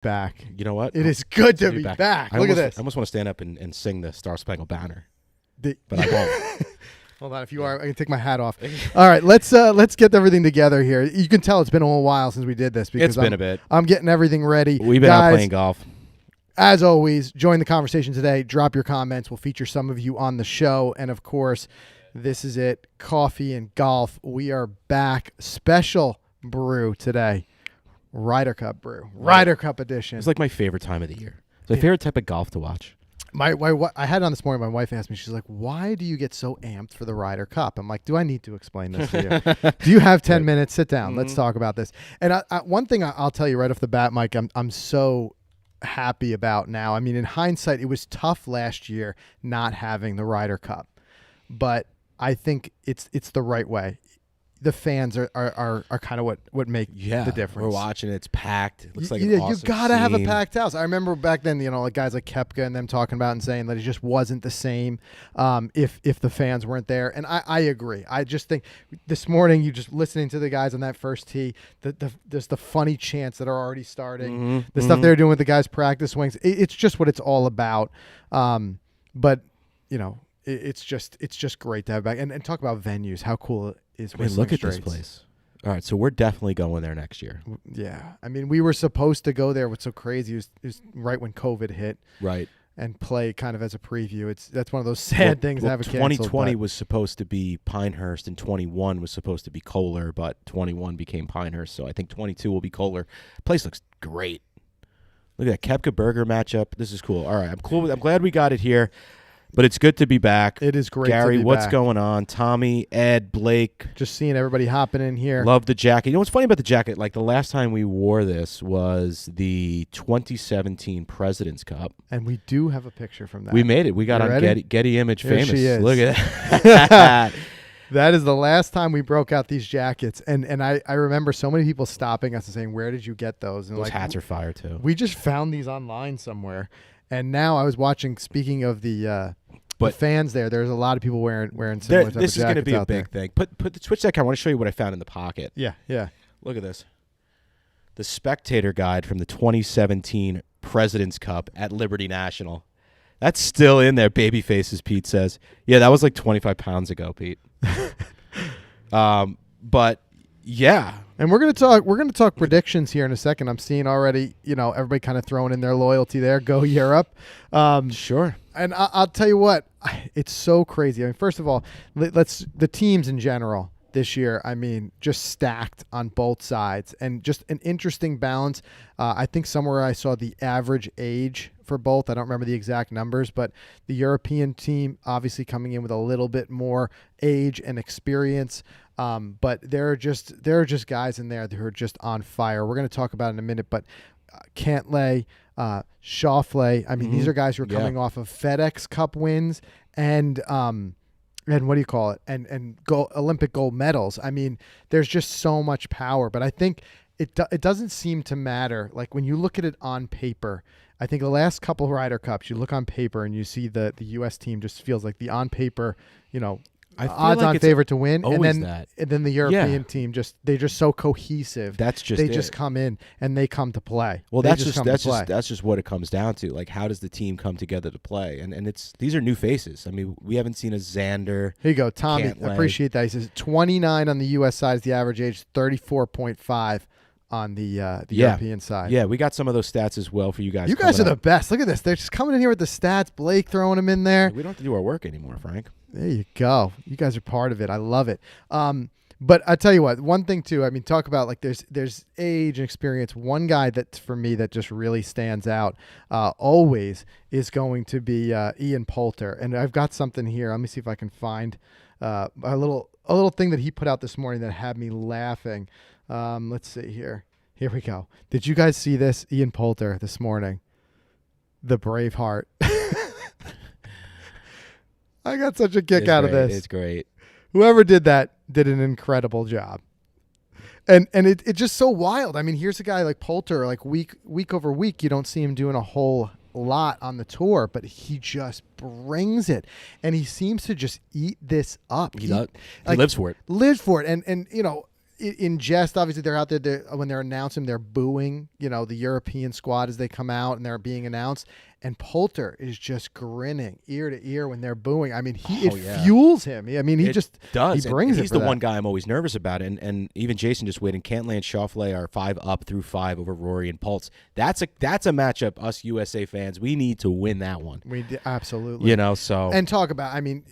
back. You know what? It is good to be back. Look at this. I almost want to stand up and sing the Star Spangled Banner, but I won't. Hold on, if you are, I can take my hat off. All right, let's get everything together here. You can tell it's been a little while since we did this because It's been a bit. I'm getting everything ready. We've been out playing golf. As always, join the conversation today. Drop your comments. We'll feature some of you on the show. And, of course, this is it, Coffee and Golf. We are back. Special brew today. Ryder Cup brew. Ryder Cup edition. It's like my favorite time of the year. It's my favorite type of golf to watch. I had it on this morning. My wife asked me, she's like, why do you get so amped for the Ryder Cup? I'm like, do I need to explain this to you? Do you have 10 minutes? Sit down. Let's talk about this. And one thing I'll tell you right off the bat, Mike, I'm so happy about now. I mean, in hindsight, it was tough last year not having the Ryder Cup, but I think it's the right way. The fans are kind of what make the difference. We're watching it. It's packed. It looks like you awesome gotta have a scene. packed house. I remember back then, like guys like Koepka and them talking about and saying that it just wasn't the same if the fans weren't there. And I agree. I just think this morning, you just listening to the guys on that first tee, there's the funny chants that are already starting, the stuff they're doing with the guys' practice swings. It's just what it's all about. But it's just great to have back and talk about venues. How cool it is. Look at this place. All right, so we're definitely going there next year. Yeah, I mean, we were supposed to go there. What's so crazy is right when COVID hit, right, and play kind of as a preview. That's one of those sad things that have a canceled. 2020 was supposed to be Pinehurst, and 21 was supposed to be Kohler, but 21 became Pinehurst. So I think 22 will be Kohler. Place looks great. Look at that Koepka Berger matchup. This is cool. All right, I'm cool. I'm glad we got it here. But it's good to be back. It is great Gary, to be what's back. going on? Tommy, Ed, Blake. Just seeing everybody hopping in here. Love the jacket. You know what's funny about the jacket? Like the last time we wore this was the 2017 President's Cup. And we do have a picture from that. We made it. We got on Getty Image Here famous. she is. Look at that. That is the last time we broke out these jackets. And I remember so many people stopping us and saying, where did you get those? And those hats are fire too. We just found these online somewhere. And now I was watching, speaking of the fans there's a lot of people wearing similar type of jackets. This is going to be a big thing. Switch that. I want to show you what I found in the pocket. Yeah. Look at this. The Spectator Guide from the 2017 President's Cup at Liberty National. That's still in there, baby faces, Pete says. Yeah, that was like 25 pounds ago, Pete. But yeah. And we're gonna talk predictions here in a second. I'm seeing already, everybody kind of throwing in their loyalty there. Go Europe. Sure. And I'll tell you what, it's so crazy. I mean, first of all, the teams in general this year, I mean, just stacked on both sides and just an interesting balance. I think somewhere I saw the average age for both. I don't remember the exact numbers, but the European team obviously coming in with a little bit more age and experience. But there are just guys in there who are just on fire. We're going to talk about it in a minute, but Cantlay, Schauffele, I mean, these are guys who are coming off of FedEx Cup wins and what do you call it? And Olympic gold medals. I mean, there's just so much power, but I think it doesn't seem to matter. Like when you look at it on paper, I think the last couple of Ryder Cups, you look on paper and you see the U.S. team just feels like the on paper, odds-on favorite to win, and then the European team they're just so cohesive. They just come in and they come to play. Well, that's just what it comes down to. Like, how does the team come together to play? And these are new faces. I mean, we haven't seen a Xander. Here you go, Tommy. Cantlay. Appreciate that. He says 29 on the U.S. side is the average age, 34.5 on the European side. Yeah, we got some of those stats as well for you guys. You guys are the best. Look at this. They're just coming in here with the stats. Blake throwing them in there. We don't have to do our work anymore, Frank. There you go. You guys are part of it. I love it. But I tell you what, one thing too, I mean, talk about like there's age and experience. One guy that for me that just really stands out always is going to be Ian Poulter. And I've got something here. Let me see if I can find a little thing that he put out this morning that had me laughing. Let's see here. Here we go. Did you guys see this? Ian Poulter this morning. The Braveheart. I got such a kick out of this. It's great. Whoever did that did an incredible job. And it's just so wild. I mean, here's a guy like Poulter, like week over week, you don't see him doing a whole lot on the tour, but he just brings it. And he seems to just eat this up. He lives for it. Lives for it. And in jest, obviously they're out there. When they're announcing, they're booing, the European squad as they come out and they're being announced. And Poulter is just grinning ear to ear when they're booing. I mean, fuels him. I mean, he just does. He brings and he's it. For the one guy I'm always nervous about. And even Jason just waiting. Cantlay and Schauffele are 5 up through 5 over Rory and Pultz. That's a matchup. Us USA fans, we need to win that one. Absolutely. So and talk about. I mean,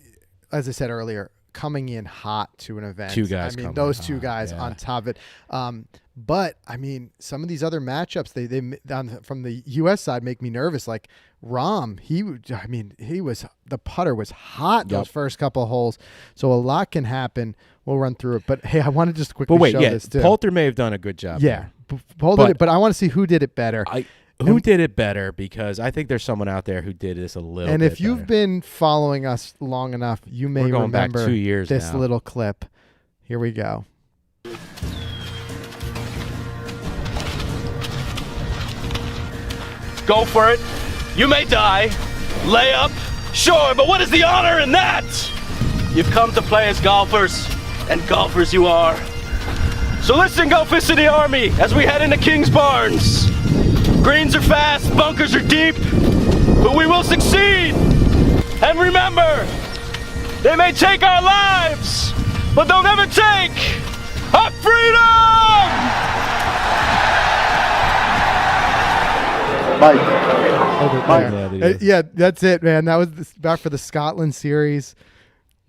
as I said earlier, coming in hot to an event. 2 guys. I mean, those 2 guys on top of it. But I mean, some of these other matchups they from the U.S. side make me nervous. Like Rahm, the putter was hot those first couple of holes, so a lot can happen. We'll run through it, but hey, I want to just quickly show this too. Poulter may have done a good job. Yeah, Poulter, but I want to see who did it better. Who did it better? Because I think there's someone out there who did this a little. And bit if you've better. been following us long enough, you may going back remember 2 years this now. little clip. Here we go. Go for it. You may die. Lay up. Sure, but what is the honor in that? You've come to play as golfers, and golfers you are. So listen, Golficity Army, as we head into King's Barnes. Greens are fast, bunkers are deep, but we will succeed. And remember, they may take our lives, but they'll never take our freedom! Yeah, that's it, man. That was back for the Scotland series.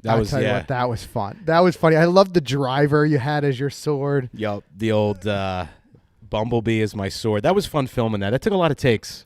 That was fun. That was funny. I loved the driver you had as your sword. Yep, the old Bumblebee is my sword. That was fun filming that. It took a lot of takes.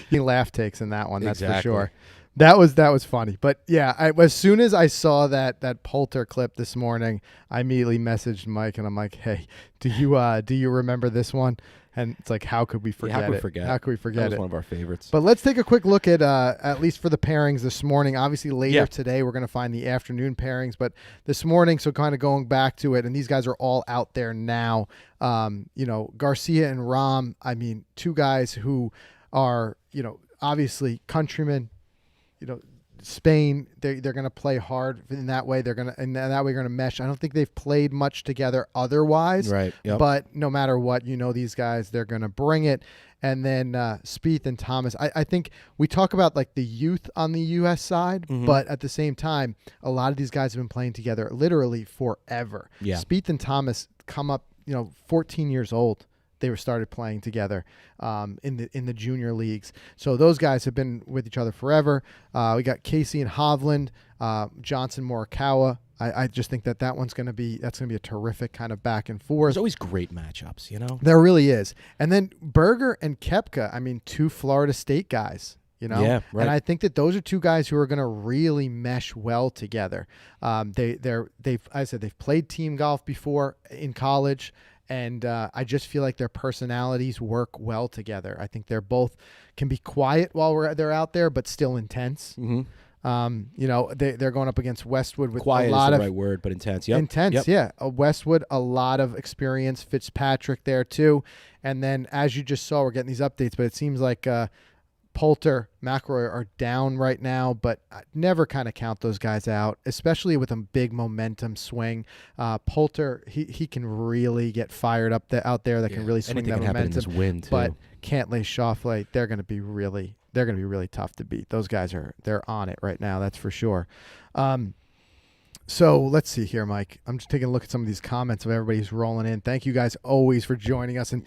You laugh takes in that one, that's Exactly. for sure. That was funny. But yeah, as soon as I saw that Poulter clip this morning, I immediately messaged Mike and I'm like, "Hey, do you remember this one?" And it's like, how could we forget How could we it? forget? How could we forget That was it? one of our favorites. But let's take a quick look at least for the pairings this morning. Obviously, later today, we're going to find the afternoon pairings. But this morning, so kind of going back to it, and these guys are all out there now. Garcia and Rahm, I mean, 2 guys who are, obviously countrymen, Spain, they're going to play hard in that way. They're going to mesh. I don't think they've played much together otherwise. Right. Yep. But no matter what, these guys, they're going to bring it. And then Spieth and Thomas. I think we talk about like the youth on the U.S. side, but at the same time, a lot of these guys have been playing together literally forever. Yeah. Spieth and Thomas come up, 14 years old. They were started playing together in the junior leagues. So those guys have been with each other forever. We got Casey and Hovland, Johnson Morikawa. I just think that one's going to be a terrific kind of back and forth. There's always great matchups, There really is. And then Berger and Koepka, I mean, 2 Florida State guys. Yeah, right. And I think that those are 2 guys who are going to really mesh well together. They've played team golf before in college. And I just feel like their personalities work well together. I think they're both can be quiet while they're out there, but still intense. Mm-hmm. They're going up against Westwood with quiet a lot is of the right word, but intense. Yep. Intense, yeah. Westwood, a lot of experience. Fitzpatrick there too. And then as you just saw, we're getting these updates, but it seems like Poulter, McIlroy are down right now, but I never kind of count those guys out, especially with a big momentum swing. Poulter, he can really get fired up out there. That can really swing Anything that can happen in momentum. this wind too. But Cantlay, Schauffele, they're going to be really tough to beat. Those guys they're on it right now. That's for sure. So let's see here, Mike. I'm just taking a look at some of these comments of everybody who's rolling in. Thank you guys always for joining us. And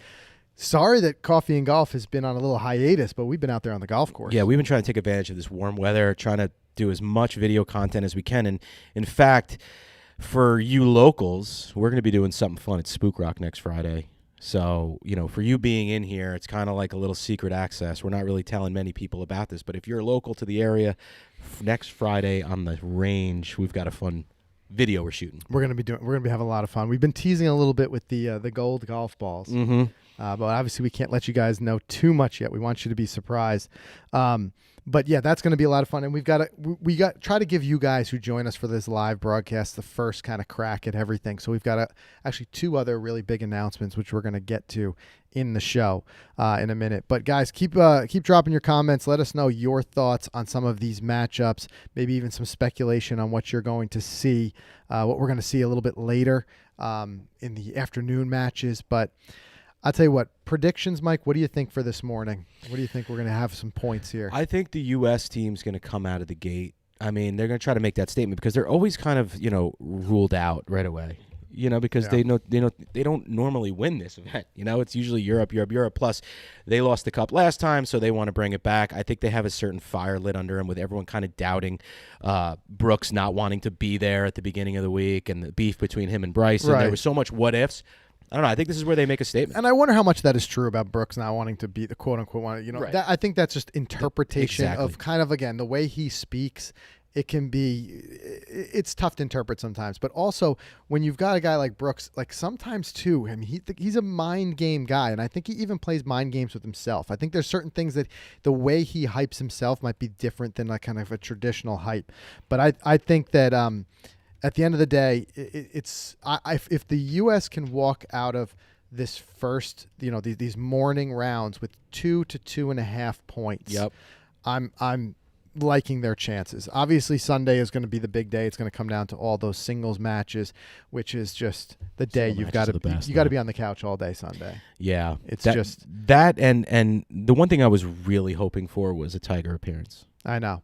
sorry that Coffee and Golf has been on a little hiatus, but we've been out there on the golf course. Yeah, we've been trying to take advantage of this warm weather, trying to do as much video content as we can. And in fact, for you locals, we're going to be doing something fun at Spook Rock next Friday. So, for you being in here, it's kind of like a little secret access. We're not really telling many people about this, but if you're local to the area, next Friday on the range, we've got a fun video we're shooting. We're gonna be having a lot of fun. We've been teasing a little bit with the gold golf balls. Mm-hmm. But obviously we can't let you guys know too much yet. We want you to be surprised. But yeah, that's going to be a lot of fun, and we got try to give you guys who join us for this live broadcast the first kind of crack at everything. So we've got actually 2 other really big announcements, which we're going to get to in the show in a minute. But guys, keep dropping your comments. Let us know your thoughts on some of these matchups, maybe even some speculation on what you're going to see, what we're going to see a little bit later in the afternoon matches. But I'll tell you what, predictions, Mike, what do you think for this morning? What do you think we're going to have some points here? I think the U.S. team's going to come out of the gate. I mean, they're going to try to make that statement because they're always kind of, ruled out right away. Because they don't normally win this event. It's usually Europe. Plus, they lost the cup last time, so they want to bring it back. I think they have a certain fire lit under them with everyone kind of doubting Brooks not wanting to be there at the beginning of the week and the beef between him and Bryson. Right. There was so much what ifs. I don't know. I think this is where they make a statement. And I wonder how much that is true about Brooks not wanting to be the quote-unquote one. Right. I think that's just interpretation Exactly. of kind of, again, the way he speaks. It's tough to interpret sometimes. But also, when you've got a guy like Brooks, like sometimes too, I mean, he's a mind game guy. And I think he even plays mind games with himself. I think there's certain things that the way he hypes himself might be different than like kind of a traditional hype. But I think that at the end of the day, if the U.S. can walk out of this first, these morning rounds with 2 to 2.5 points, Yep. I'm liking their chances. Obviously, Sunday is going to be the big day. It's going to come down to all those singles matches, which is just the day you've got to be on the couch all day Sunday. Yeah, it's just that, and the one thing I was really hoping for was a Tiger appearance. I know.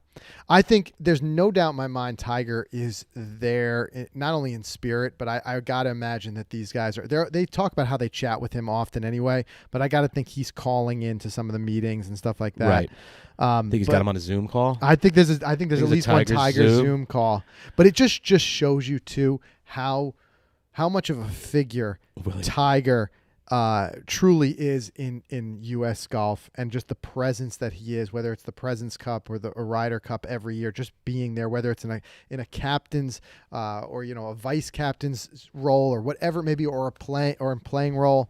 I think there's no doubt in my mind Tiger is there, not only in spirit, but I got to imagine that these guys are there. They talk about how they chat with him often anyway, but I got to think he's calling into some of the meetings and stuff like that. Right. Think he's got him on a Zoom call? I think there's at least one Tiger Zoom call. But it just shows you too how much of a figure Tiger truly is in U.S. golf, and just the presence that he is, whether it's the President's Cup or the Ryder Cup every year, just being there, whether it's in a captain's or a vice captain's role or whatever, maybe or in playing role.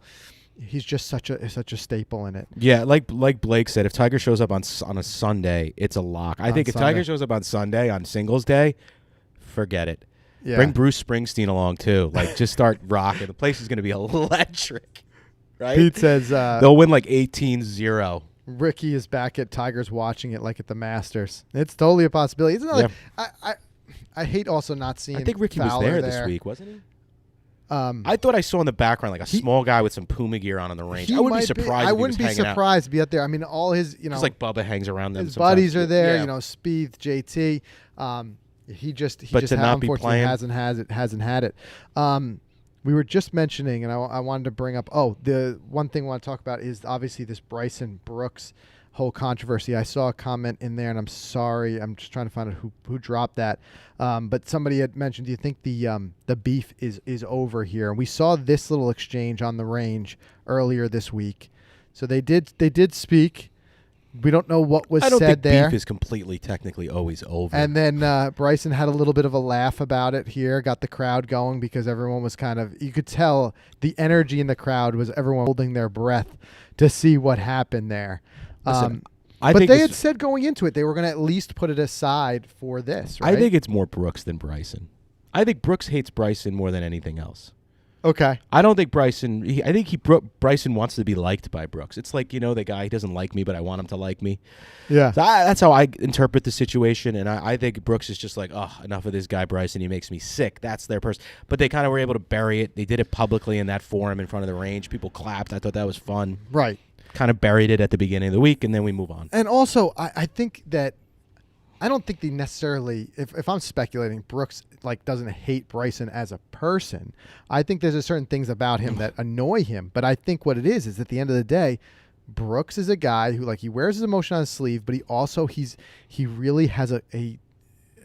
He's just such a staple in it. Yeah, like Blake said, if Tiger shows up on a Sunday, it's a lock. I think if Tiger shows up on Sunday on Singles Day, forget it. Yeah. Bring Bruce Springsteen along too. Like, just start rocking. The place is going to be electric. Right? Pete says they'll win like 18-0. Ricky is back at Tigers watching it like at the Masters. It's totally a possibility. It's I hate also not seeing. I think Ricky Fowler was there this week, wasn't he? I thought I saw in the background like a small guy with some Puma gear on the range. I wouldn't be surprised. I wouldn't be surprised to be out there. I mean, all his just like Bubba hangs around them. His sometimes. buddies are there. Yeah. Speed, JT. He just to not be unfortunately hasn't had it. We were just mentioning, and I wanted to bring up. The one thing I want to talk about is obviously this Bryson Brooks whole controversy. I saw a comment in there, and I'm sorry, I'm just trying to find out who dropped that. But somebody had mentioned, do you think the beef is over here? And we saw this little exchange on the range earlier this week. So they did speak. We don't know what was said there. I don't think beef is completely technically always over. And then Bryson had a little bit of a laugh about it here, got the crowd going because everyone was you could tell the energy in the crowd was everyone holding their breath to see what happened there. Listen, but they had said going into it they were going to at least put it aside for this, right? I think it's more Brooks than Bryson. I think Brooks hates Bryson more than anything else. Okay. I don't think Bryson. I think Bryson wants to be liked by Brooks. It's like, the guy, he doesn't like me, but I want him to like me. Yeah. So that's how I interpret the situation, and I think Brooks is just like, enough of this guy Bryson. He makes me sick. That's their person. But they kind of were able to bury it. They did it publicly in that forum in front of the range. People clapped. I thought that was fun. Right. Kind of buried it at the beginning of the week, and then we move on. And also, I think that I don't think they necessarily, if I'm speculating, Brooks doesn't hate Bryson as a person. I think there's certain things about him that annoy him. But I think what it is at the end of the day, Brooks is a guy who he wears his emotion on his sleeve, but he also he really has a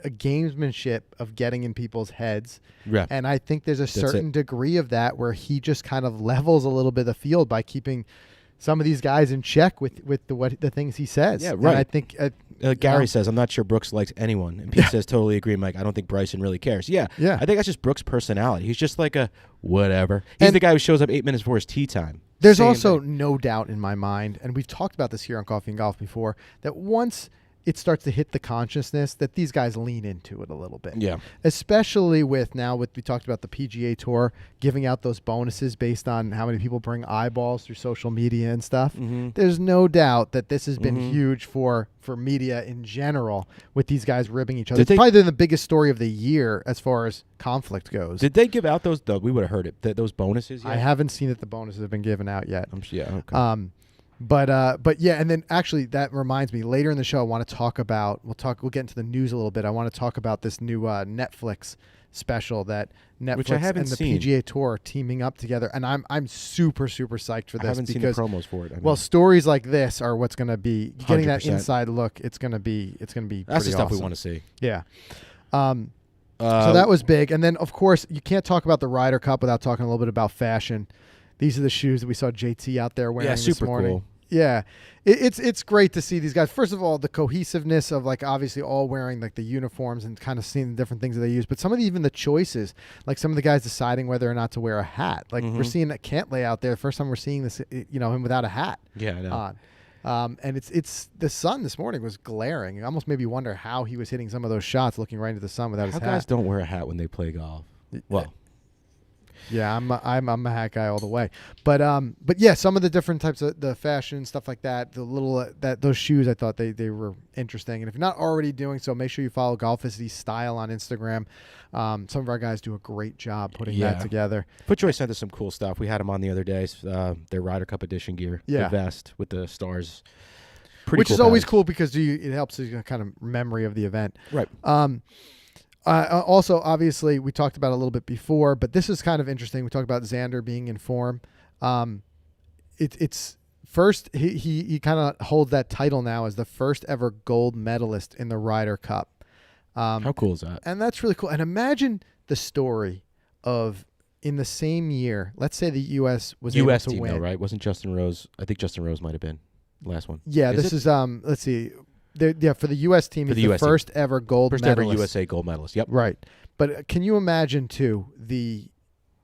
gamesmanship of getting in people's heads. Yeah. And I think there's a certain degree of that where he just kind of levels a little bit of the field by keeping some of these guys in check with the things he says. Yeah, right. And I think Gary says, I'm not sure Brooks likes anyone. And Pete says, totally agree, Mike. I don't think Bryson really cares. Yeah. I think that's just Brooks' personality. He's just like a whatever. He's the guy who shows up 8 minutes before his tee time. There's Same also thing. no doubt in my mind, and we've talked about this here on Coffee and Golf before, that once it starts to hit the consciousness that these guys lean into it a little bit. Yeah. Especially with we talked about the PGA Tour giving out those bonuses based on how many people bring eyeballs through social media and stuff. There's no doubt that this has been huge for media in general with these guys ribbing each other. It's probably been the biggest story of the year as far as conflict goes. Did they give out those? We would have heard it. Those bonuses yet? I haven't seen that the bonuses have been given out yet. Yeah. Okay. But yeah, and then actually that reminds me, later in the show I want to talk about, we'll get into the news a little bit. I want to talk about this new Netflix special that Netflix Which I haven't and the seen. PGA Tour are teaming up together, and I'm super psyched for this. I haven't seen the promos for it. Well, stories like this are what's going to be getting that 100%. inside look. It's going to be That's pretty the stuff we awesome. want to see. Yeah. So that was big, and then of course you can't talk about the Ryder Cup without talking a little bit about fashion. These are the shoes that we saw JT out there wearing this super morning. cool. Yeah, it's great to see these guys. First of all, the cohesiveness of like obviously all wearing like the uniforms and kind of seeing the different things that they use. But some of even the choices, like some of the guys deciding whether or not to wear a hat. Like we're seeing that Cantlay out there. First time we're seeing this, him without a hat. Yeah, I know. On. And it's the sun this morning was glaring. It almost made me wonder how he was hitting some of those shots, looking right into the sun without his hat. Guys don't wear a hat when they play golf. Well. Yeah, I'm a hat guy all the way, but yeah, some of the different types of the fashion stuff like that, the little those shoes, I thought they were interesting. And if you're not already doing so, make sure you follow Golficity Style on Instagram. Some of our guys do a great job putting that together. FootJoy sent us some cool stuff. We had them on the other day. Their Ryder Cup edition gear, the vest with the stars, which cool is always pattern. cool because it helps you kind of memory of the event. Right. Also, obviously, we talked about it a little bit before, but this is kind of interesting. We talked about Xander being in form. It's first he kind of holds that title now as the first ever gold medalist in the Ryder Cup. How cool is that? And that's really cool. And imagine the story of in the same year. Let's say the U.S. was able to team win. though, right? Wasn't Justin Rose? I think Justin Rose might have been the last one. Yeah, this is let's see. For the U.S. team, he's the first ever gold medalist. First ever USA gold medalist. Yep. Right. But can you imagine, too, the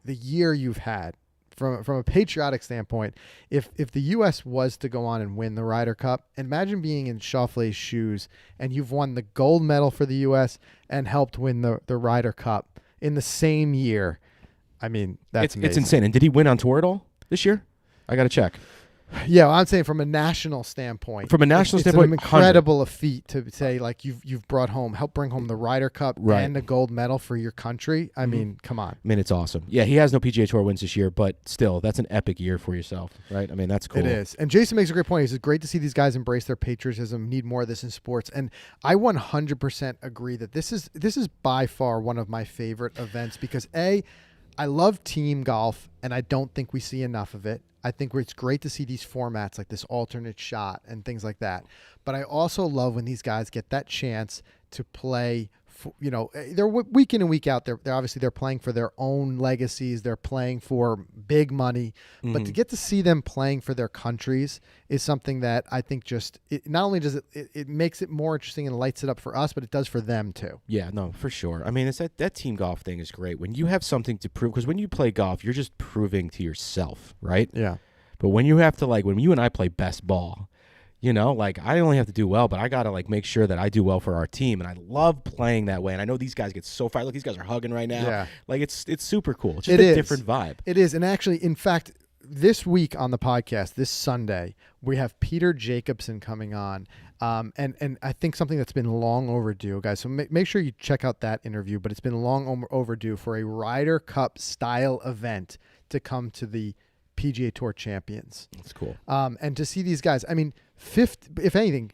year you've had from a patriotic standpoint, if the U.S. was to go on and win the Ryder Cup, imagine being in Schauffele's shoes and you've won the gold medal for the U.S. and helped win the Ryder Cup in the same year. I mean, that's amazing. It's insane. And did he win on tour at all this year? I got to check. Yeah, well, I'm saying from a national standpoint. From a national it's standpoint, an incredible feat to say like you've helped bring home the Ryder Cup and a gold medal for your country. I mean, come on. I mean, it's awesome. Yeah, he has no PGA Tour wins this year, but still, that's an epic year for yourself, right? I mean, that's cool. It is. And Jason makes a great point. He says, great to see these guys embrace their patriotism, need more of this in sports. And I 100% agree that this is by far one of my favorite events because I love team golf, and I don't think we see enough of it. I think it's great to see these formats like this alternate shot and things like that. But I also love when these guys get that chance to play. They're week in and week out. They're obviously they're playing for their own legacies. They're playing for big money. But to get to see them playing for their countries is something that I think not only does it makes it more interesting and lights it up for us, but it does for them too. Yeah, no, for sure. I mean, it's that team golf thing is great. When you have something to prove, because when you play golf, you're just proving to yourself, right? Yeah. But when you have to, like, when you and I play best ball, like I only have to do well, but I got to like make sure that I do well for our team. And I love playing that way. And I know these guys get so fired. Look, these guys are hugging right now. Yeah. Like it's super cool. It's just a different vibe. It is. And actually, in fact, this week on the podcast, this Sunday, we have Peter Jacobson coming on. And I think something that's been long overdue, guys. So make sure you check out that interview. But it's been long overdue for a Ryder Cup style event to come to the PGA Tour champions. That's cool. And to see these guys, I mean, if anything,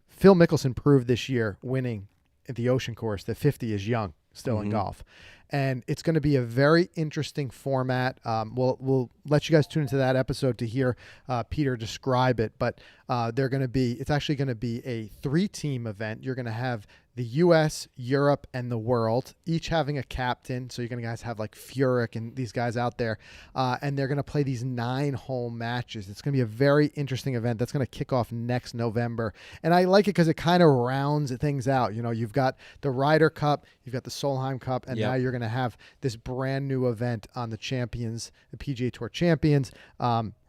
Phil Mickelson proved this year winning at the Ocean Course that 50 is young still in golf. And it's going to be a very interesting format. We'll let you guys tune into that episode to hear Peter describe it. But it's actually going to be a 3-team event. You're going to have the U.S., Europe, and the world, each having a captain. So you're going to guys have like Furyk and these guys out there. And they're going to play these 9-hole matches. It's going to be a very interesting event. That's going to kick off next November. And I like it because it kind of rounds things out. You've got the Ryder Cup, you've got the Solheim Cup, and now you're going going to have this brand new event on the PGA Tour Champions.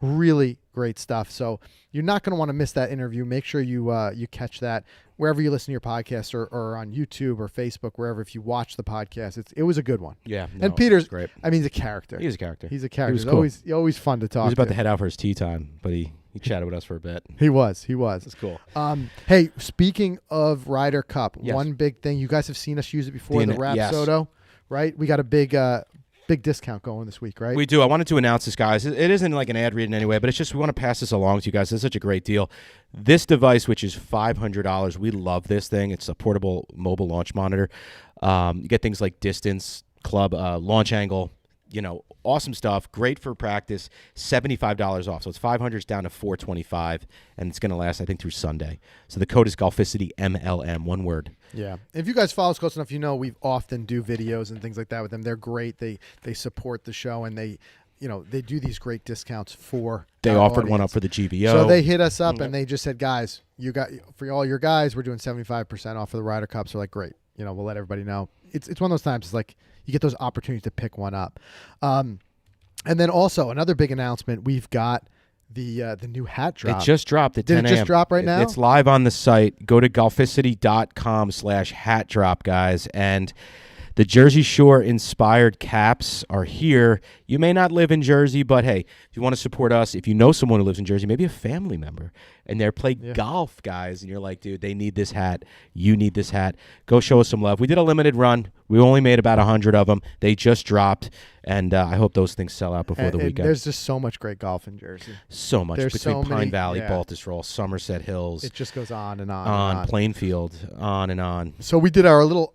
Really great stuff. So you're not going to want to miss that interview. Make sure you catch that wherever you listen to your podcast or on YouTube or Facebook, wherever. If you watch the podcast, it was a good one. Yeah. And Peter's great. I mean, he's a character. He's a character. He's a character. He was He's cool. always fun to talk He was about to. to head out for his tea time, but he chatted with us for a bit. He was. It's cool. Hey, speaking of Ryder Cup, Yes. one big thing, you guys have seen us use it before, the yes. Rapsodo, right? We got a big discount going this week, right? We do. I wanted to announce this, guys. It isn't like an ad read in any way, but it's just we want to pass this along to you guys. It's such a great deal. This device, which is $500, we love this thing. It's a portable mobile launch monitor. You get things like distance, club, launch angle, awesome stuff. Great for practice. $75 off. So it's $500 down to $425, and it's going to last, I think, through Sunday. So the code is Golficity MLM, one word. Yeah. If you guys follow us close enough, we often do videos and things like that with them. They're great. They support the show, and they do these great discounts for They our offered one audience. up for the GVO. So they hit us up and they just said, guys, for all your guys, we're doing 75% off for the Ryder Cup. So like, great. We'll let everybody know. It's one of those times. It's like you get those opportunities to pick one up. And then also another big announcement. We've got the new hat drop. It just dropped at 10 a.m. Did it just drop right now? It's live on the site. Go to golficity.com/hat drop, guys. And the Jersey Shore inspired caps are here. You may not live in Jersey, but hey, if you want to support us, if you know someone who lives in Jersey, maybe a family member, and they're playing golf, guys, and you're like, dude, they need this hat. You need this hat. Go show us some love. We did a limited run. We only made about 100 of them. They just dropped, and I hope those things sell out before the weekend. There's just so much great golf in Jersey. So much. There's between so Pine many, Valley, yeah. Baltusrol, Somerset Hills, It just goes on and on and on. Plainfield, on and on. So we did our little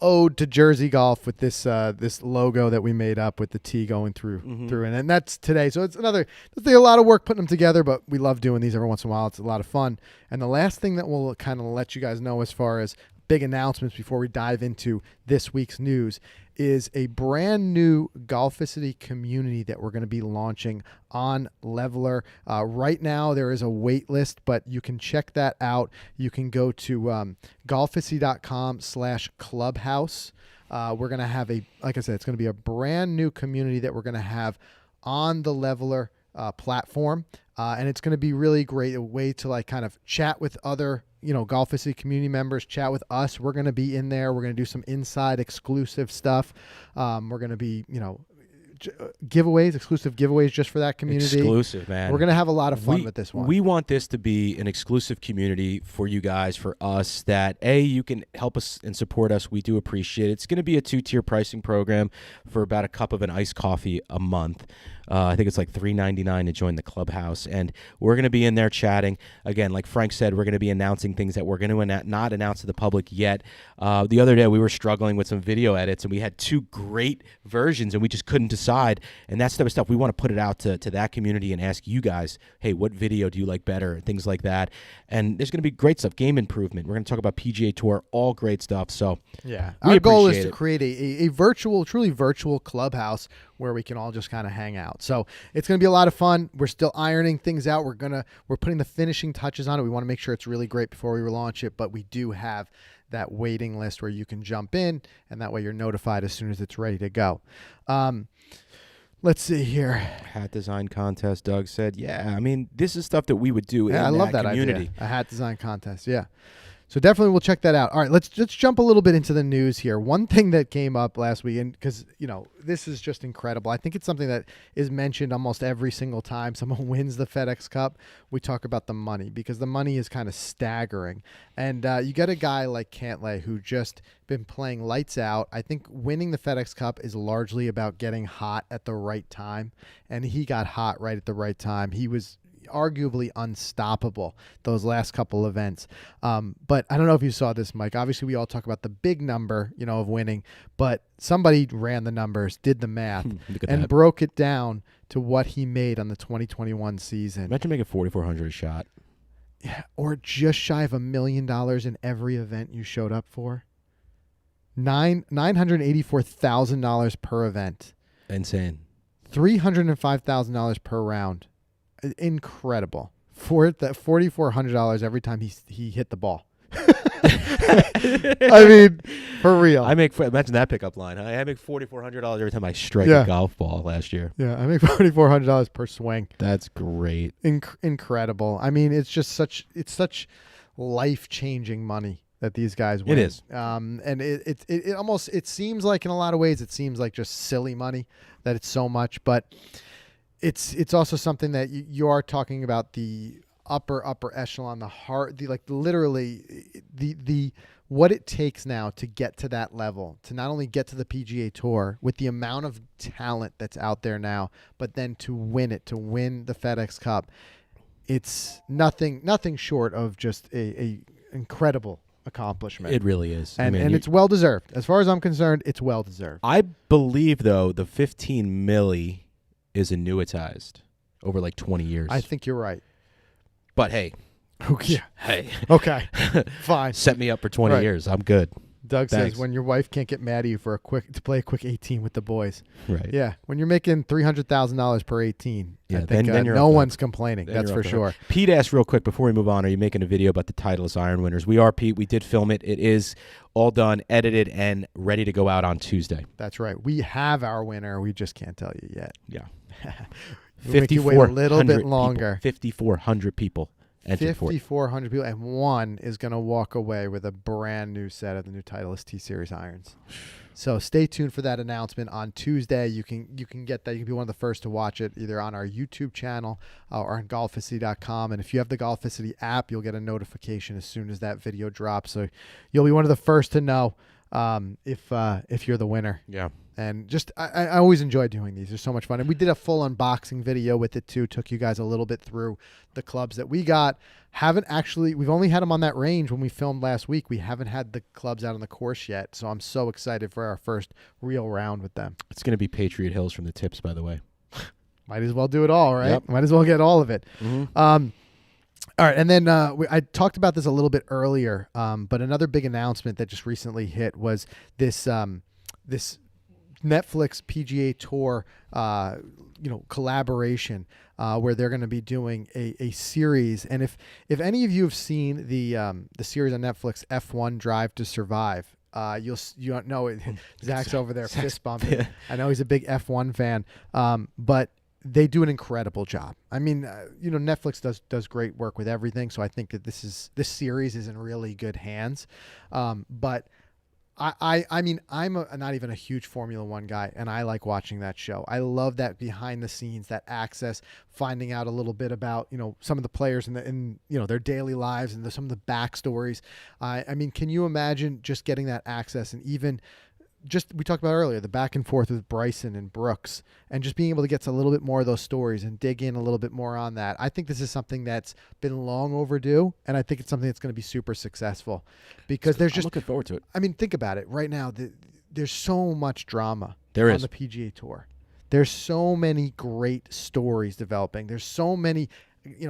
ode to Jersey golf with this this logo that we made up with the T going through, and that's today. So it's a lot of work putting them together, but we love doing these every once in a while. It's a lot of fun. And the last thing that we'll kind of let you guys know as far as big announcements before we dive into this week's news is a brand new Golficity community that we're going to be launching on Leveler. Right now there is a wait list, but you can check that out. You can go to golficity.com/clubhouse. We're going to have like I said, it's going to be a brand new community that we're going to have on the Leveler platform. And it's going to be really great, a way to like kind of chat with other, Golficity community members, chat with us. We're going to be in there. We're going to do some inside exclusive stuff. We're going to be, exclusive giveaways just for that community. Exclusive, man. We're going to have a lot of fun with this one. We want this to be an exclusive community for you guys, for us, that you can help us and support us. We do appreciate it. It's going to be a 2-tier pricing program for about a cup of an iced coffee a month. I think it's like $3.99 to join the clubhouse, and we're going to be in there chatting. Again, like Frank said, we're going to be announcing things that we're going to not announce to the public yet. The other day, we were struggling with some video edits, and we had 2 great versions, and we just couldn't decide. And that type of stuff, we want to put it out to that community and ask you guys, hey, what video do you like better, and things like that. And there's going to be great stuff, game improvement. We're going to talk about PGA Tour, all great stuff. So yeah, our our goal is to create a virtual, truly virtual clubhouse where we can all just kind of hang out. So it's going to be a lot of fun. We're still ironing things out. We're putting the finishing touches on it. We want to make sure it's really great before we launch it, but we do have that waiting list where you can jump in, and that way you're notified as soon as it's ready to go. Let's see here. Hat design contest, Doug said. Yeah, I mean, this is stuff that we would do in I love that community. idea. A hat design contest. Yeah. So definitely we'll check that out. All right, let's jump a little bit into the news here. One thing that came up last week, and because, this is just incredible. I think it's something that is mentioned almost every single time someone wins the FedEx Cup. We talk about the money, because the money is kind of staggering. And you get a guy like Cantlay who just been playing lights out. I think winning the FedEx Cup is largely about getting hot at the right time. And he got hot right at the right time. He was arguably unstoppable those last couple events. But I don't know if you saw this, Mike. Obviously, we all talk about the big number, of winning, but somebody ran the numbers, did the math, and broke it down to what he made on the 2021 season. Imagine making $4,400 a shot. Yeah, or just shy of $1 million in every event you showed up for. $984,000 per event. Insane. $305,000 per round. Incredible. For that $4,400 every time he hit the ball. I mean, for real. Imagine that pickup line. I make $4,400 every time I strike Yeah. a golf ball last year. Yeah, I make $4,400 per swing. That's great. Incredible. I mean, it's such life-changing money that these guys win. It is. And it almost, it seems like, in a lot of ways, it seems like just silly money that it's so much, but it's also something that you are talking about the upper echelon, the what it takes now to get to that level, to not only get to the PGA Tour with the amount of talent that's out there now, but then to win the FedEx Cup. It's nothing short of just a incredible accomplishment. It really is. And it's well deserved. As far as I'm concerned, it's well deserved. I believe, though, the 15 milli is annuitized over like 20 years. I think you're right. But hey, Okay. hey, Okay. Fine. set me up for 20 Right. years. I'm good. Doug Thanks. says when your wife can't get mad at you to play a quick 18 with the boys. Right. Yeah, when you're making $300,000 per 18, Yeah, I think then you're no up one's complaining. Then That's you're for up there. sure. Pete asked real quick before we move on, are you making a video about the Titleist Iron winners? We are, Pete. We did film it. It is all done, edited, and ready to go out on Tuesday. That's right. We have our winner. We just can't tell you yet. Yeah. We'll make you wait a little bit longer. 5,400 people entered for it. 5,400 people, and one is going to walk away with a brand new set of the new Titleist T-Series irons. So stay tuned for that announcement on Tuesday. You can get that. You can be one of the first to watch it either on our YouTube channel or on Golficity.com. And if you have the Golficity app, you'll get a notification as soon as that video drops. So you'll be one of the first to know if you're the winner. Yeah. And just, I always enjoy doing these. They're so much fun. And we did a full unboxing video with it too. Took you guys a little bit through the clubs that we got. We've only had them on that range when we filmed last week. We haven't had the clubs out on the course yet. So I'm so excited for our first real round with them. It's going to be Patriot Hills from the tips, by the way. Might as well do it all, right? Yep. Might as well get all of it. Mm-hmm. All right, and then I talked about this a little bit earlier, but another big announcement that just recently hit was this this Netflix PGA Tour collaboration where they're going to be doing a series. And if any of you have seen the series on Netflix, F1 Drive to Survive, you know it. Zach's over there fist bumping. I know he's a big F1 fan, but they do an incredible job. I mean, Netflix does great work with everything, so I think that this series is in really good hands. But I mean, I'm not even a huge Formula One guy, and I like watching that show. I love that behind the scenes, that access, finding out a little bit about some of the players in their daily lives and some of the backstories. I mean, can you imagine just getting that access and even just we talked about earlier, the back and forth with Bryson and Brooks, and just being able to get to a little bit more of those stories and dig in a little bit more on that. I think this is something that's been long overdue, and I think it's something that's going to be super successful because I'm looking forward to it. I mean, think about it. Right now, there's so much drama There on is. the PGA Tour. There's so many great stories developing. There's so many.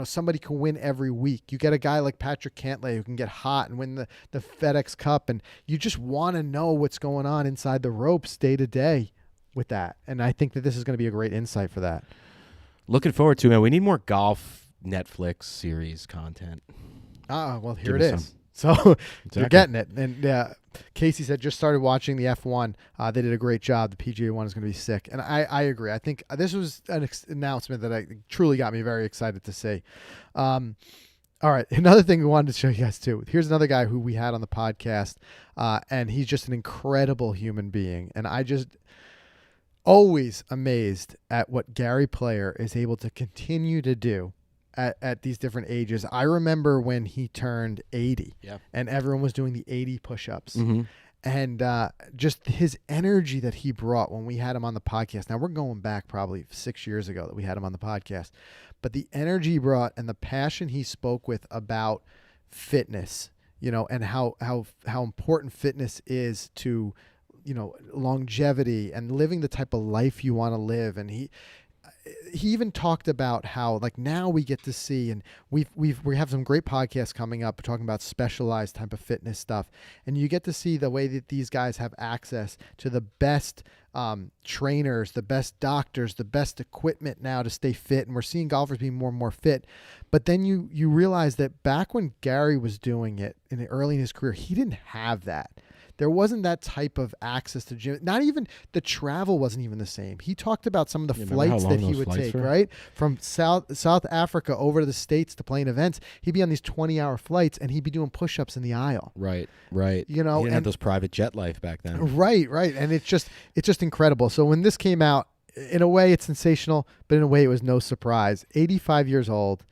Somebody can win every week. You get a guy like Patrick Cantlay who can get hot and win the FedEx Cup, and you just want to know what's going on inside the ropes day to day with that. And I think that this is going to be a great insight for that. Looking forward to it, man. We need more golf Netflix series content. Well, here Give it us is. So you're Exactly. getting it. And Casey said just started watching the F1. They did a great job. The PGA one is going to be sick. And I agree. I think this was an announcement that truly got me very excited to see. All right. Another thing we wanted to show you guys too. Here's another guy who we had on the podcast. And he's just an incredible human being. And I just always amazed at what Gary Player is able to continue to do at these different ages. I remember when he turned 80 and everyone was doing the 80 push-ups. Mm-hmm. And just his energy that he brought when we had him on the podcast. Now, we're going back probably 6 years ago that we had him on the podcast. But the energy he brought and the passion he spoke with about fitness, and how important fitness is to, longevity and living the type of life you want to live. And he even talked about how like now we get to see, and we have some great podcasts coming up talking about specialized type of fitness stuff, and you get to see the way that these guys have access to the best trainers, the best doctors, the best equipment now to stay fit, and we're seeing golfers being more and more fit. But then you realize that back when Gary was doing it early in his career, he didn't have that. There wasn't that type of access to gym. Not even the travel wasn't even the same. He talked about some of the flights that he would take, right? From South Africa over to the States to play in events. He'd be on these 20-hour flights, and he'd be doing push-ups in the aisle. Right. You know, you didn't have those private jet life back then. Right. And it's just incredible. So when this came out, in a way it's sensational, but in a way it was no surprise. 85 years old,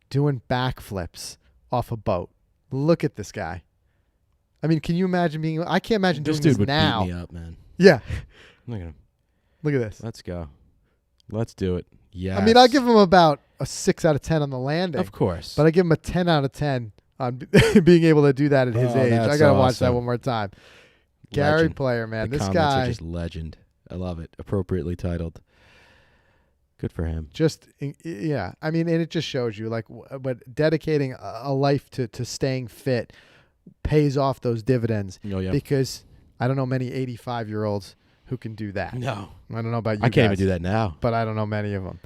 doing backflips off a boat. Look at this guy. I mean, can you imagine being? I can't imagine doing this now. Beat me up, man. Yeah. Look at him. Look at this. Let's go. Let's do it. Yeah. I mean, I give him about a 6 out of 10 on the landing. Of course. But I give him a 10 out of 10 on being able to do that at his age. I gotta watch that one more time. Gary Legend. Player, man. The This comments guy are just legend. I love it. Appropriately titled. Good for him. Yeah. I mean, and it just shows you like, but dedicating a life to staying fit pays off those dividends. Oh, yeah. Because I don't know many 85-year-olds who can do that. No. I don't know about you I can't guys, even do that now. but I don't know many of them.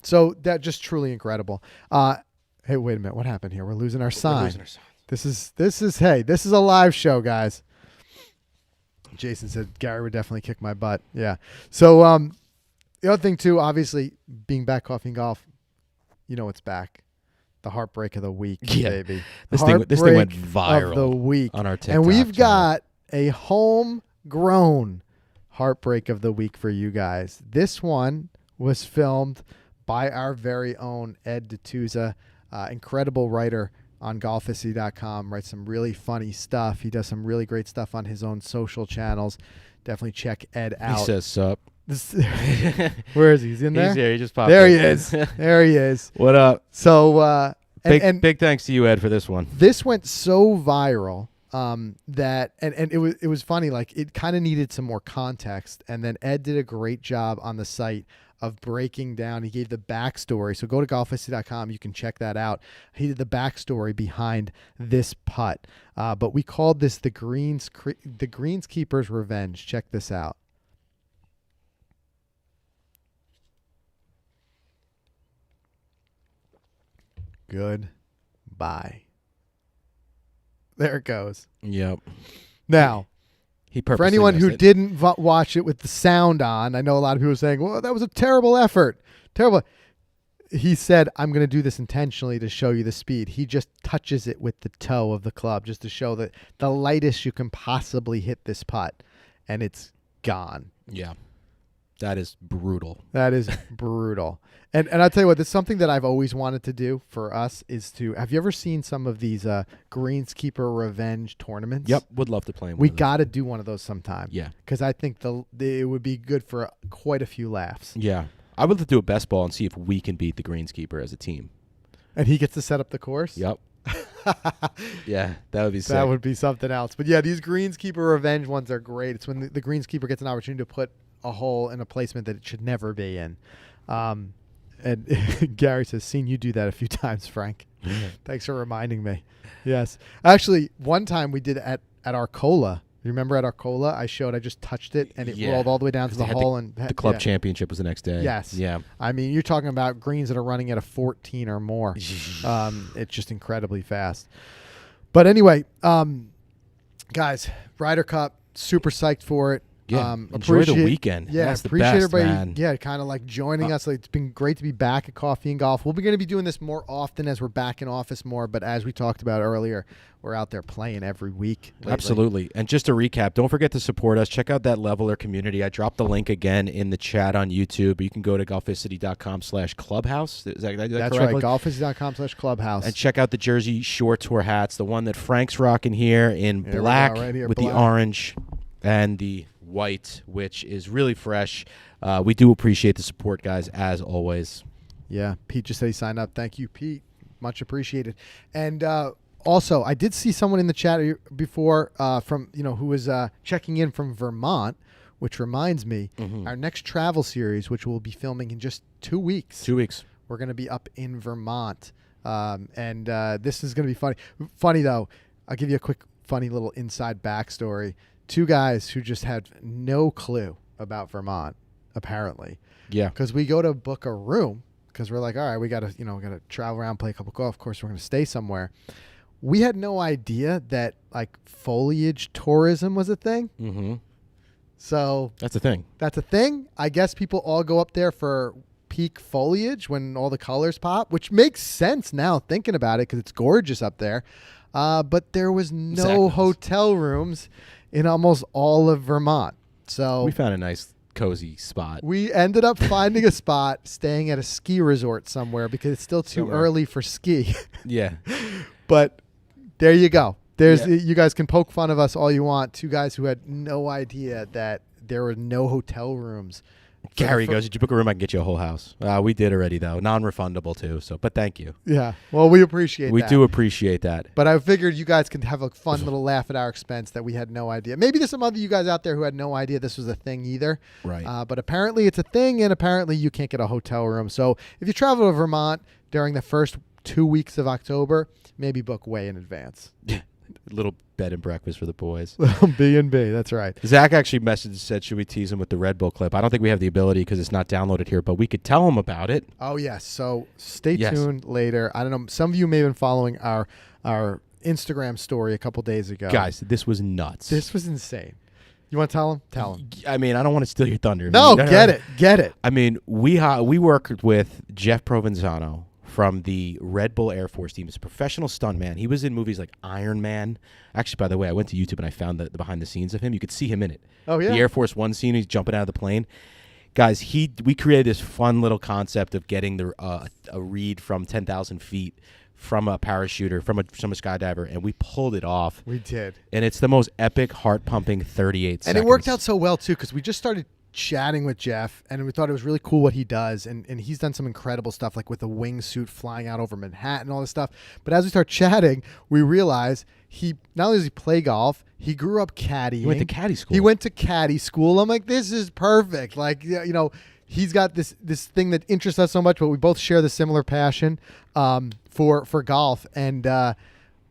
So that just truly incredible. Hey, wait a minute. What happened here? We're losing our sign. We're losing our sign. This is a live show, guys. Jason said Gary would definitely kick my butt. Yeah. So the other thing too, obviously being back Coffee and Golf, you know it's back. The Heartbreak of the Week, baby. This thing went viral of the week on our TikTok and we've channel. got a homegrown Heartbreak of the Week for you guys. This one was filmed by our very own Ed D'Attusa, incredible writer on Golficity.com. Writes some really funny stuff. He does some really great stuff on his own social channels. Definitely check Ed out. He says sup. Where is he? He's in there? He's here. He just popped There in. he is. There he is. What up? So Big thanks to you, Ed, for this one. this went so viral that it was funny. Like it kind of needed some more context, and then Ed did a great job on the site of breaking down. He gave the backstory. So go to golficity.com. You can check that out. He did the backstory behind this putt. But we called this the Greenskeeper's Revenge. Check this out. Goodbye. There it goes. Yep. Now, He for purposely anyone who missed it. didn't watch it with the sound on, I know a lot of people are saying, well, that was a terrible effort. Terrible. He said, I'm going to do this intentionally to show you the speed. He just touches it with the toe of the club just to show that the lightest you can possibly hit this putt, and it's gone. Yeah. That is brutal. That is brutal. And I'll tell you what, this is something that I've always wanted to do for us is to, have you ever seen some of these Greenskeeper Revenge tournaments? Yep. Would love to play in one We of those. got to do one of those sometime. Yeah. Because I think it would be good for quite a few laughs. Yeah. I would love to do a best ball and see if we can beat the Greenskeeper as a team. And he gets to set up the course? Yep. Yeah, that would be sick. That would be something else. But yeah, these Greenskeeper Revenge ones are great. It's when the Greenskeeper gets an opportunity to put a hole in a placement that it should never be in. And Gary says, seen you do that a few times, Frank. Thanks for reminding me. Yes. Actually, one time we did at Arcola. You remember at Arcola? I just touched it, and it rolled all the way down to the hole. And the club championship was the next day. Yes. Yeah. I mean, you're talking about greens that are running at a 14 or more. It's just incredibly fast. But anyway, guys, Ryder Cup, super psyched for it. Yeah, enjoy the weekend. Yeah, That's the appreciate best, everybody. man. Yeah, kind of like joining us. Like, it's been great to be back at Coffee and Golf. We'll be going to be doing this more often as we're back in office more. But as we talked about earlier, we're out there playing every week. Lately. Absolutely. And just to recap, don't forget to support us. Check out that Leveler community. I dropped the link again in the chat on YouTube. You can go to golficity.com/clubhouse. Is that That's correct? right. Golficity.com/clubhouse. And check out the Jersey Shore Tour hats, the one that Frank's rocking here in Here we go, black right here, with black. the orange and the white, which is really fresh. We do appreciate the support, guys, as always. Yeah, Pete just said he signed up. Thank you, Pete. Much appreciated. And also, I did see someone in the chat before from who was checking in from Vermont, which reminds me, Mm-hmm. our next travel series, which we'll be filming in just 2 weeks. 2 weeks. We're going to be up in Vermont. And this is going to be funny. Funny, though, I'll give you a quick, funny little inside backstory. 2 guys who just had no clue about Vermont, apparently. Yeah. Because we go to book a room because we're like, all right, we got to travel around, play a couple golf. Of course, we're going to stay somewhere. We had no idea that like foliage tourism was a thing. Mm-hmm. So That's a thing. that's a thing. I guess people all go up there for peak foliage when all the colors pop, which makes sense now thinking about it because it's gorgeous up there. But there was no Exactly. hotel rooms in almost all of Vermont. So We found a nice, cozy spot. we ended up finding a spot staying at a ski resort somewhere because it's still too Somewhere. early for ski. Yeah. But there you go. There's Yeah. You guys can poke fun of us all you want. 2 guys who had no idea that there were no hotel rooms. Gary goes, did you book a room? I can get you a whole house. We did already, though. Non-refundable, too. So, but thank you. Yeah. Well, we appreciate We that. do appreciate that. But I figured you guys could have a fun little laugh at our expense that we had no idea. Maybe there's some other you guys out there who had no idea this was a thing either. Right. But apparently it's a thing, and apparently you can't get a hotel room. So if you travel to Vermont during the first 2 weeks of October, maybe book way in advance. Little bed and breakfast for the boys. B&B, that's right. Zach actually messaged and said, should we tease him with the Red Bull clip? I don't think we have the ability because it's not downloaded here, but we could tell him about it. Oh, yes. So stay Yes. tuned later. I don't know. Some of you may have been following our Instagram story a couple days ago. Guys, this was nuts. This was insane. You want to tell him? Tell him. I mean, I don't want to steal your thunder. No, I mean, get it. Get it. I mean, we worked with Jeff Provenzano from the Red Bull Air Force team. He's a professional stuntman. He was in movies like Iron Man. Actually, by the way, I went to YouTube and I found the behind the scenes of him. You could see him in it. Oh, yeah? The Air Force One scene, he's jumping out of the plane. Guys, we created this fun little concept of getting a read from 10,000 feet from a parachuter, from a skydiver, and we pulled it off. We did. And it's the most epic, heart-pumping 38 seconds. And it worked out so well, too, because we just started chatting with Jeff, and we thought it was really cool what he does. And he's done some incredible stuff, like with a wingsuit flying out over Manhattan, all this stuff. But as we start chatting, we realize he not only does he play golf, he grew up caddying. He went to caddy school. He went to caddy school. I'm like, this is perfect. Like, you know, he's got this thing that interests us so much, but we both share the similar passion for golf. And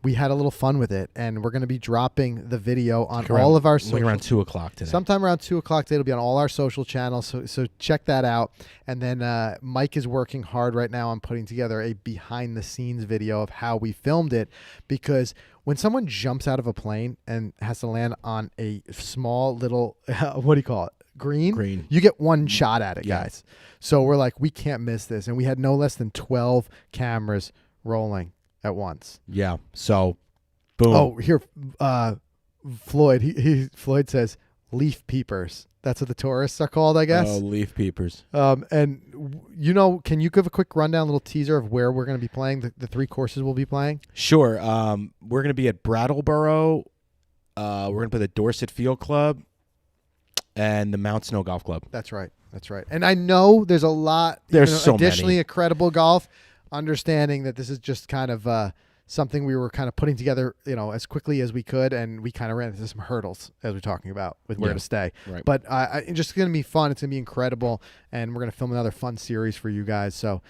we had a little fun with it, and we're going to be dropping the video on all of our social. Around 2 o'clock today. Sometime around 2 o'clock today, it'll be on all our social channels. So check that out. And then Mike is working hard right now on putting together a behind the scenes video of how we filmed it, because when someone jumps out of a plane and has to land on a small little, what do you call it? Green. You get one shot at it, Yeah. guys. So we're like, we can't miss this. And we had no less than 12 cameras rolling at once. Yeah. So, boom. Oh, here, Floyd. Floyd says leaf peepers. That's what the tourists are called, I guess. Oh, leaf peepers. And can you give a quick rundown, little teaser of where we're going to be playing? The 3 courses we'll be playing. Sure. We're going to be at Brattleboro. We're going to play the Dorset Field Club and the Mount Snow Golf Club. That's right. And I know there's a lot. There's so additionally, many. Incredible Golf. Understanding that this is just kind of something we were kind of putting together, as quickly as we could, and we kind of ran into some hurdles as we're talking about with where to stay. Right. But it's just going to be fun. It's going to be incredible, and we're going to film another fun series for you guys. So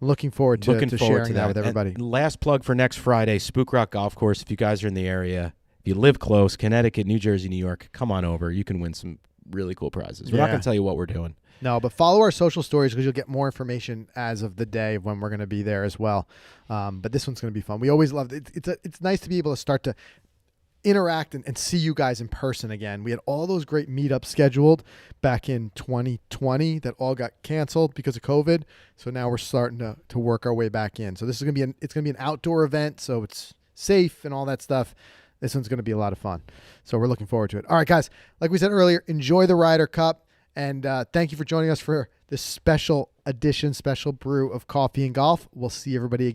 looking forward to sharing that with everybody. And last plug for next Friday, Spook Rock Golf Course. If you guys are in the area, if you live close, Connecticut, New Jersey, New York, come on over. You can win some really cool prizes. We're not going to tell you what we're doing. No, but follow our social stories because you'll get more information as of the day of when we're going to be there as well. But this one's going to be fun. We always love it. It's nice to be able to start to interact and see you guys in person again. We had all those great meetups scheduled back in 2020 that all got canceled because of COVID. So now we're starting to work our way back in. So this is going to be an outdoor event, so it's safe and all that stuff. This one's going to be a lot of fun. So we're looking forward to it. All right, guys, like we said earlier, enjoy the Ryder Cup. And thank you for joining us for this special edition, special brew of Coffee and Golf. We'll see everybody again.